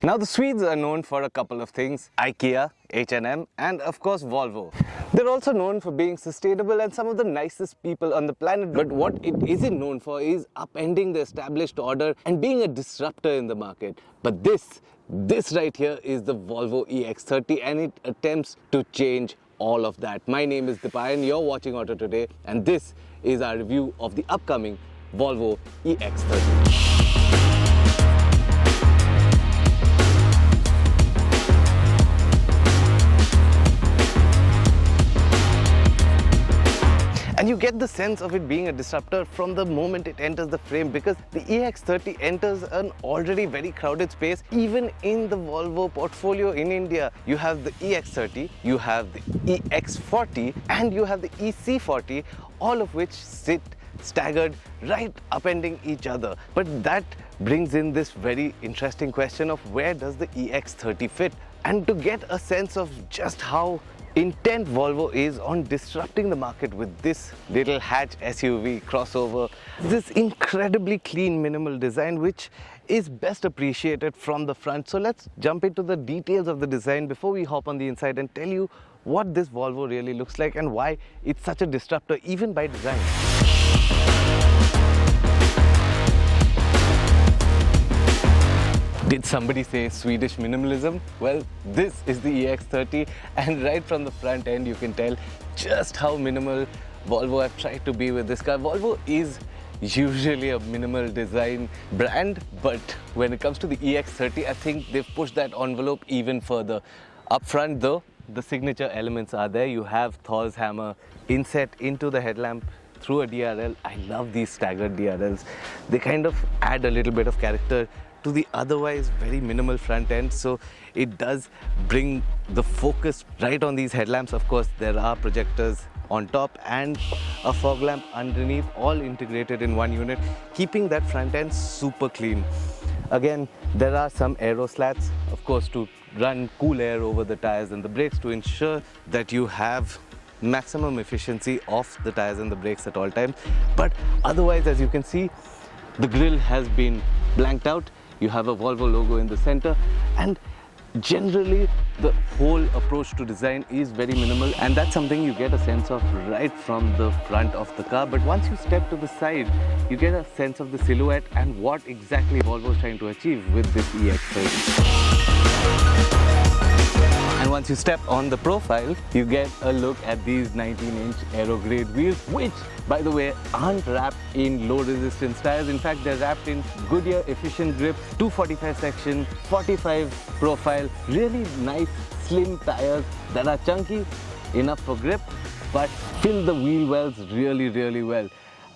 Now the Swedes are known for a couple of things: IKEA, H&M, and of course Volvo. They're also known for being sustainable and some of the nicest people on the planet. But what it isn't known for is upending the established order and being a disruptor in the market. But this right here is the Volvo EX30, and it attempts to change all of that. My name is Dipayan, you're watching Auto Today, and this is our review of the upcoming Volvo EX30. And you get the sense of it being a disruptor from the moment it enters the frame, because the EX30 enters an already very crowded space. Even in the Volvo portfolio in India, you have the EX30, you have the EX40, and you have the EC40, all of which sit staggered, right upending each other. But that brings in this very interesting question of where does the EX30 fit? And to get a sense of just how intent Volvo is on disrupting the market with this little hatch SUV crossover, this incredibly clean minimal design which is best appreciated from the front. So let's jump into the details of the design before we hop on the inside and tell you what this Volvo really looks like and why it's such a disruptor even by design. Did somebody say Swedish minimalism? Well, this is the EX30, and right from the front end you can tell just how minimal Volvo have tried to be with this car. Volvo is usually a minimal design brand, but when it comes to the EX30, I think they've pushed that envelope even further. Up front though, the signature elements are there. You have Thor's hammer inset into the headlamp through a DRL. I love these staggered DRLs. They kind of add a little bit of character to the otherwise very minimal front end, so it does bring the focus right on these headlamps. Of course, there are projectors on top and a fog lamp underneath, all integrated in one unit, keeping that front end super clean. Again, there are some aero slats, of course, to run cool air over the tires and the brakes to ensure that you have maximum efficiency of the tires and the brakes at all times. But otherwise, as you can see, the grille has been blanked out. You have a Volvo logo in the center, and generally the whole approach to design is very minimal, and that's something you get a sense of right from the front of the car. But once you step to the side, you get a sense of the silhouette and what exactly Volvo is trying to achieve with this EX30. And once you step on the profile, you get a look at these 19-inch aero-grade wheels, which, by the way, aren't wrapped in low-resistance tires. In fact, they're wrapped in Goodyear Efficient Grip 245 section, 45 profile, really nice, slim tires that are chunky enough for grip, but fill the wheel wells really, really well.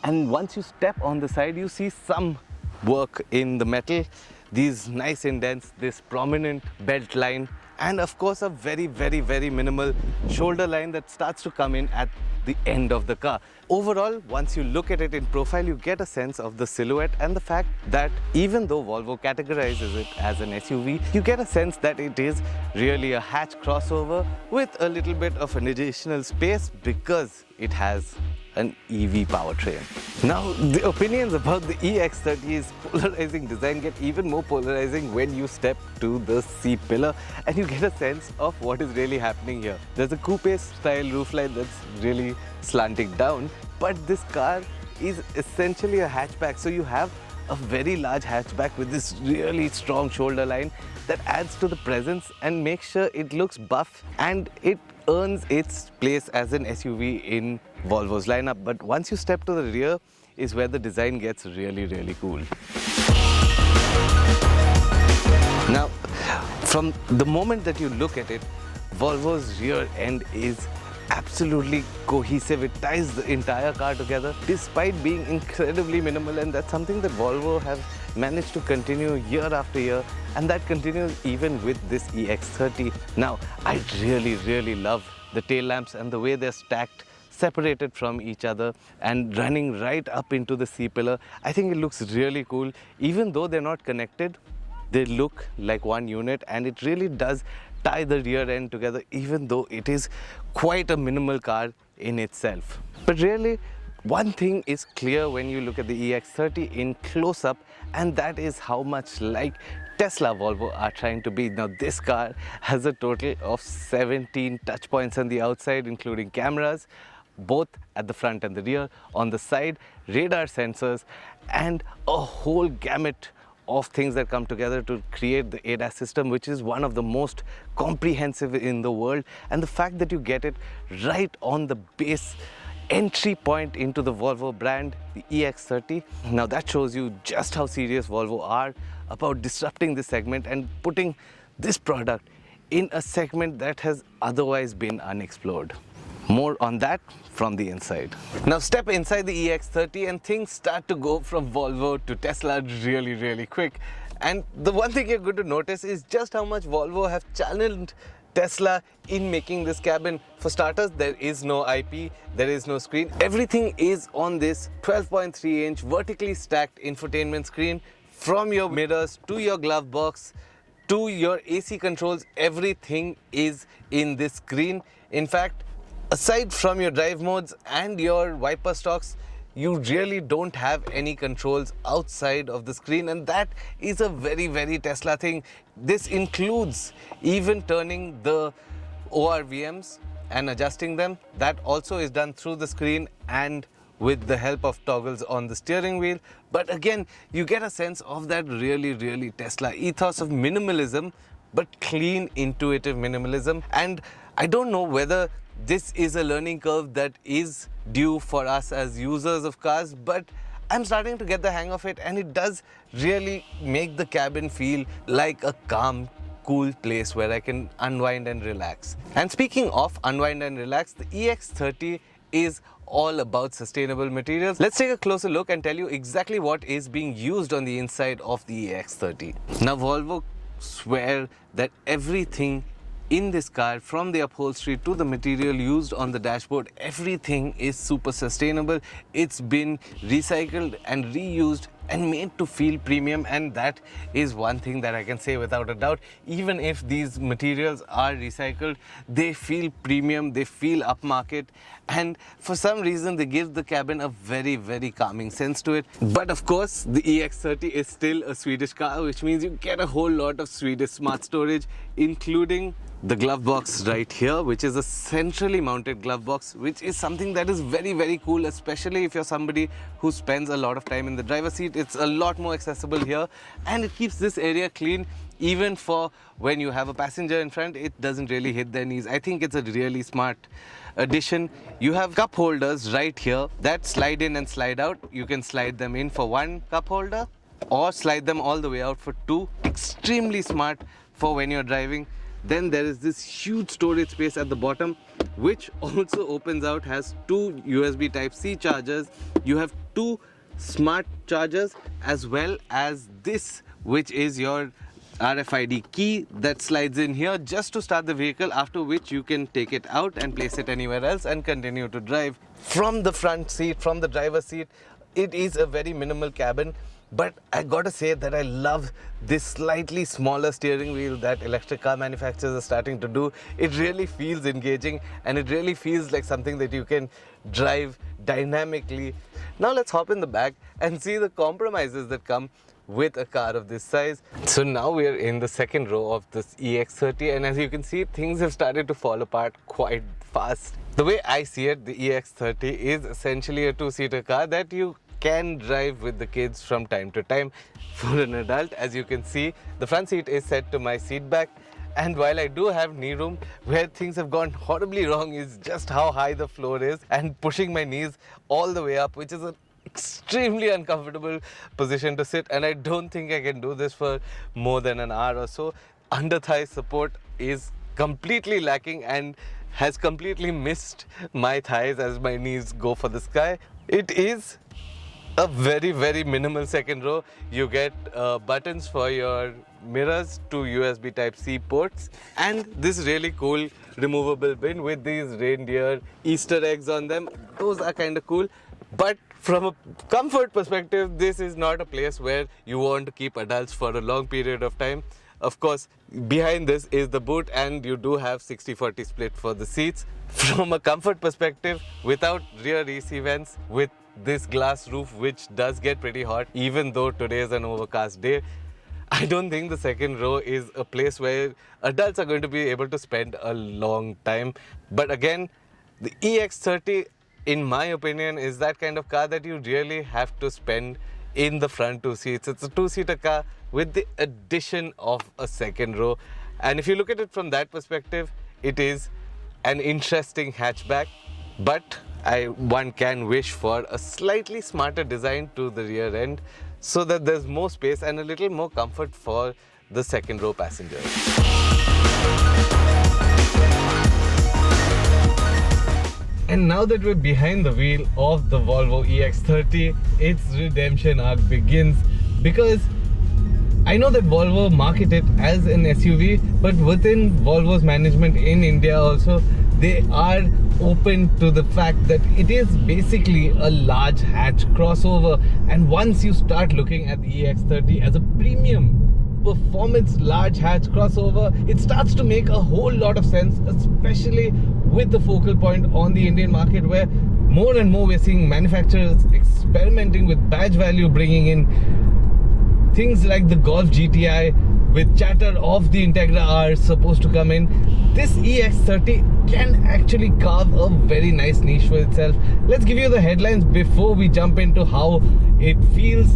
And once you step on the side, you see some work in the metal, these nice indents, this prominent belt line, and of course a very, very, very minimal shoulder line that starts to come in at the end of the car. Overall, once you look at it in profile, you get a sense of the silhouette and the fact that even though Volvo categorizes it as an SUV, you get a sense that it is really a hatch crossover with a little bit of an additional space because it has an EV powertrain. Now, the opinions about the EX30's polarizing design get even more polarizing when you step to the C-pillar and you get a sense of what is really happening here. There's a coupe-style roofline that's really slanting down, but this car is essentially a hatchback, so you have a very large hatchback with this really strong shoulder line that adds to the presence and makes sure it looks buff and it earns its place as an SUV in Volvo's lineup. But once you step to the rear is where the design gets really, really cool. Now, from the moment that you look at it, Volvo's rear end is absolutely cohesive. It ties the entire car together despite being incredibly minimal, and that's something that Volvo have managed to continue year after year, and that continues even with this EX30. Now, I really, really love the tail lamps and the way they're stacked, separated from each other and running right up into the C-pillar. I think it looks really cool. Even though they're not connected, they look like one unit, and it really does tie the rear end together, even though it is quite a minimal car in itself. But really, one thing is clear when you look at the EX30 in close-up, and that is how much like Tesla, Volvo are trying to be. Now this car has a total of 17 touch points on the outside, including cameras, both at the front and the rear, on the side, radar sensors, and a whole gamut of things that come together to create the ADAS system, which is one of the most comprehensive in the world. And the fact that you get it right on the base entry point into the Volvo brand, the EX30. Now that shows you just how serious Volvo are about disrupting this segment and putting this product in a segment that has otherwise been unexplored. More on that from the inside. Now step inside the EX30 and things start to go from Volvo to Tesla really quick. And the one thing you're going to notice is just how much Volvo have challenged Tesla in making this cabin. For starters, there is no IP, there is no screen. Everything is on this 12.3-inch vertically stacked infotainment screen. From your mirrors to your glove box to your AC controls, everything is in this screen. In fact, aside from your drive modes and your wiper stalks, you really don't have any controls outside of the screen, and that is a very Tesla thing. This includes even turning the ORVMs and adjusting them. That also is done through the screen and with the help of toggles on the steering wheel. But again, you get a sense of that really Tesla ethos of minimalism, but clean, intuitive minimalism. And I don't know whether this is a learning curve that is due for us as users of cars, but I'm starting to get the hang of it, and it does really make the cabin feel like a calm, cool place where I can unwind and relax. And speaking of unwind and relax, the EX30 is all about sustainable materials. Let's take a closer look and tell you exactly what is being used on the inside of the EX30. Now Volvo swear that everything in this car, from the upholstery to the material used on the dashboard, everything is super sustainable. It's been recycled and reused and made to feel premium, and that is one thing that I can say without a doubt. Even if these materials are recycled, they feel premium, they feel upmarket, and for some reason they give the cabin a very calming sense to it. But of course, the EX30 is still a Swedish car, which means you get a whole lot of Swedish smart storage, including the glove box right here, which is a centrally mounted glove box, which is something that is very cool, especially if you're somebody who spends a lot of time in the driver's seat. It's a lot more accessible here, and it keeps this area clean. Even for when you have a passenger in front, it doesn't really hit their knees. I think it's a really smart addition. You have cup holders right here that slide in and slide out. You can slide them in for one cup holder or slide them all the way out for two. Extremely smart for when you're driving. Then there is this huge storage space at the bottom, which also opens out, has two USB Type-C chargers. You have two smart chargers, as well as this, which is your RFID key that slides in here just to start the vehicle, after which you can take it out and place it anywhere else and continue to drive. From the front seat, from the driver's seat, it is a very minimal cabin. But I gotta say that I love this slightly smaller steering wheel that electric car manufacturers are starting to do. It really feels engaging, and it really feels like something that you can drive dynamically. Now let's hop in the back and see the compromises that come with a car of this size. So now we're in the second row of this EX30, and as you can see, things have started to fall apart quite fast. The way I see it, the EX30 is essentially a two-seater car that you can drive with the kids from time to time. For an adult, as you can see, the front seat is set to my seat back, and while I do have knee room, where things have gone horribly wrong is just how high the floor is and pushing my knees all the way up, which is an extremely uncomfortable position to sit, and I don't think I can do this for more than an hour or so. Under thigh support is completely lacking and has completely missed my thighs as my knees go for the sky. It is a very minimal second row. You get buttons for your mirrors, two USB Type-C ports, and this really cool removable bin with these reindeer Easter eggs on them. Those are kind of cool. But from a comfort perspective, this is not a place where you want to keep adults for a long period of time. Of course, behind this is the boot, and you do have 60-40 split for the seats. From a comfort perspective, without rear AC vents, with this glass roof, which does get pretty hot, even though today is an overcast day, I don't think the second row is a place where adults are going to be able to spend a long time. But again, the EX30, in my opinion, is that kind of car that you really have to spend in the front two seats. It's a two-seater car with the addition of a second row. And if you look at it from that perspective, it is an interesting hatchback. But one can wish for a slightly smarter design to the rear end so that there's more space and a little more comfort for the second row passengers. And now that we're behind the wheel of the Volvo EX30, its redemption arc begins, because I know that Volvo market it as an SUV, but within Volvo's management in India also, they are open to the fact that it is basically a large hatch crossover. And once you start looking at the EX30 as a premium performance large hatch crossover, it starts to make a whole lot of sense, especially with the focal point on the Indian market, where more and more we're seeing manufacturers experimenting with badge value, bringing in things like the Golf GTI with chatter of the Integra R supposed to come in. This EX30 can actually carve a very nice niche for itself. Let's give you the headlines before we jump into how it feels.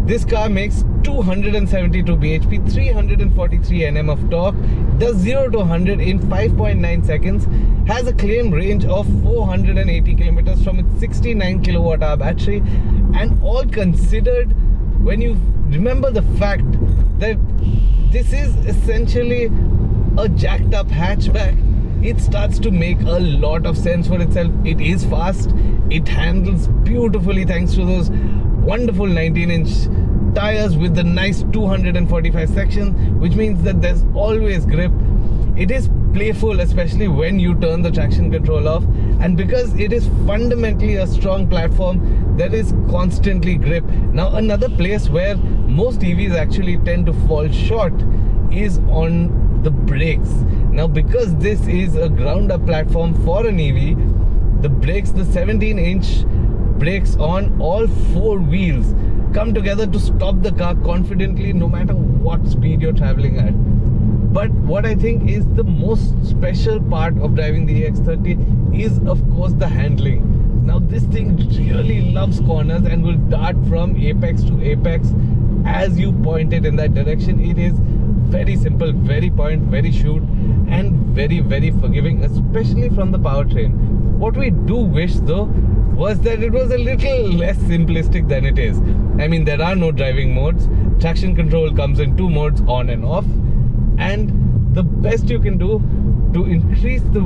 This car makes 272 bhp, 343 Nm of torque, does 0 to 100 in 5.9 seconds, has a claimed range of 480 kilometers from its 69 kilowatt hour battery, and all considered, when you remember the fact that this is essentially a jacked up hatchback, it starts to make a lot of sense for itself. It is fast, it handles beautifully thanks to those wonderful 19-inch tires with the nice 245 section, which means that there's always grip. It is playful, especially when you turn the traction control off, and because it is fundamentally a strong platform, there is constantly grip. Now, another place where most EVs actually tend to fall short is on the brakes. Now, because this is a ground up platform for an EV, the brakes, the 17-inch brakes on all four wheels, come together to stop the car confidently no matter what speed you're traveling at. But what I think is the most special part of driving the EX30 is, of course, the handling. Now, this thing really loves corners and will dart from apex to apex as you point it in that direction. It is very simple, very point, very shoot, and very, very forgiving, especially from the powertrain. What we do wish, though, was that it was a little less simplistic than it is. I mean, there are no driving modes. Traction control comes in two modes, on and off. And the best you can do to increase the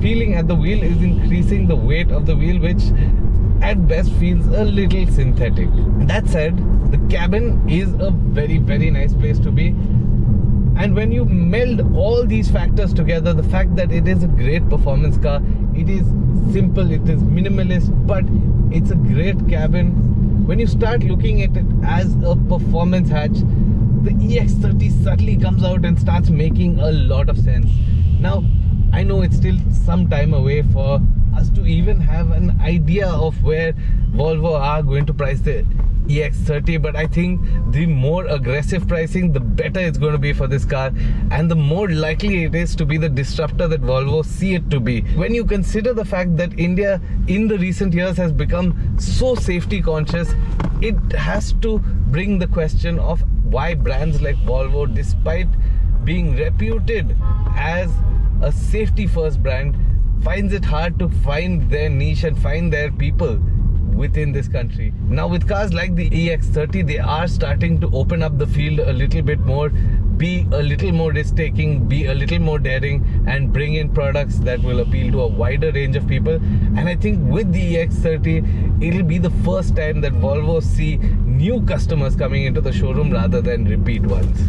feeling at the wheel is increasing the weight of the wheel, which at best feels a little synthetic. That said, the cabin is a very, very nice place to be. And when you meld all these factors together, the fact that it is a great performance car, it is simple, it is minimalist, but it's a great cabin. When you start looking at it as a performance hatch, the EX30 suddenly comes out and starts making a lot of sense. Now, I know it's still some time away for us to even have an idea of where Volvo are going to price the EX30, but I think the more aggressive pricing, the better it's going to be for this car, and the more likely it is to be the disruptor that Volvo see it to be. When you consider the fact that India in the recent years has become so safety conscious, it has to bring the question of why brands like Volvo, despite being reputed as a safety first brand, finds it hard to find their niche and find their people within this country. Now, with cars like the EX30, they are starting to open up the field a little bit more, be a little more risk-taking, be a little more daring, and bring in products that will appeal to a wider range of people. And I think with the EX30, it'll be the first time that Volvo see new customers coming into the showroom rather than repeat ones.